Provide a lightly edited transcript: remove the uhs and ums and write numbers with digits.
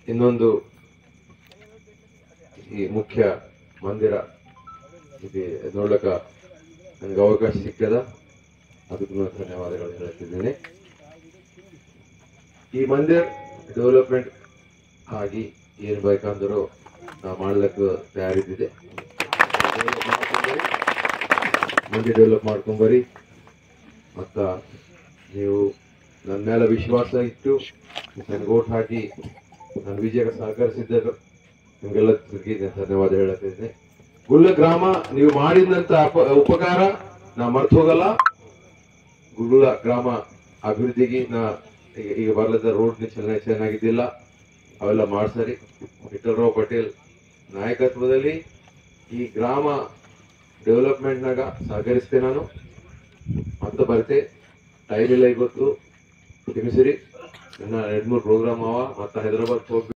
ಇನ್ನೊಂದು ಈ ಮುಖ್ಯ ಮಂದಿರ ಇದೆ ನೋಡ್ಲಿಕ್ಕ ನನಗೆ ಅವಕಾಶ ಸಿಕ್ಕದ, ಅದಕ್ಕೂ ಧನ್ಯವಾದಗಳು ಹೇಳ್ತಿದ್ದೇನೆ. ಈ ಮಂದಿರ ಡೆವಲಪ್ಮೆಂಟ್ ಆಗಿ ಏನ್ ಬೇಕಂದ್ರೂ ನಾವು ಮಾಡ್ಲಿಕ್ಕೆ ತಯಾರಿದ್ದಿದೆ. ಮಂದಿ ಡೆವಲಪ್ ಮಾಡ್ಕೊಂಬರಿ. ಮತ್ತ ನೀವು ನನ್ನ ಮೇಲೆ ವಿಶ್ವಾಸ ಇಟ್ಟು ನನಗೆ ಓಟ್ ಹಾಕಿ ನನ್ನ ವಿಜಯಕ್ಕೆ ಸಹಕರಿಸಿದ್ದರು ನಿಮ್ಗೆಲ್ಲರಿಗೆ ಧನ್ಯವಾದ ಹೇಳುತ್ತಿದ್ದೇನೆ. ಗುಳ್ಳ ಗ್ರಾಮ ನೀವು ಮಾಡಿದಂತ ಉಪಕಾರ ನಾ ಮರ್ತು ಹೋಗಲ್ಲ. ಗುಳ್ಳ ಗ್ರಾಮ ಅಭಿವೃದ್ಧಿಗೆ ನಾ ಈಗ ಬರ್ಲದ ರೋಡ್ ಚೆನ್ನಾಗಿದ್ದಿಲ್ಲ, ಅವೆಲ್ಲ ಮಾಡ್ಸರಿ. ವಿಠಲರಾವ್ ಪಟೇಲ್ ನಾಯಕತ್ವದಲ್ಲಿ ಈ ಗ್ರಾಮ ಡೆವಲಪ್ಮೆಂಟ್ನಾಗ ಸಹಕರಿಸ್ತೇನೆ. ನಾನು ಮತ್ತೆ ಬರ್ತೆ, ಟೈಮ್ ಇಲ್ಲ ಇವತ್ತು, ಕ್ಷಮಿಸಿರಿ. ಇನ್ನ 2-3 ಪ್ರೋಗ್ರಾಮ್ ಅವ, ಮತ್ತೆ ಹೈದರಾಬಾದ್ ಹೋಗ್ಬೇಕು.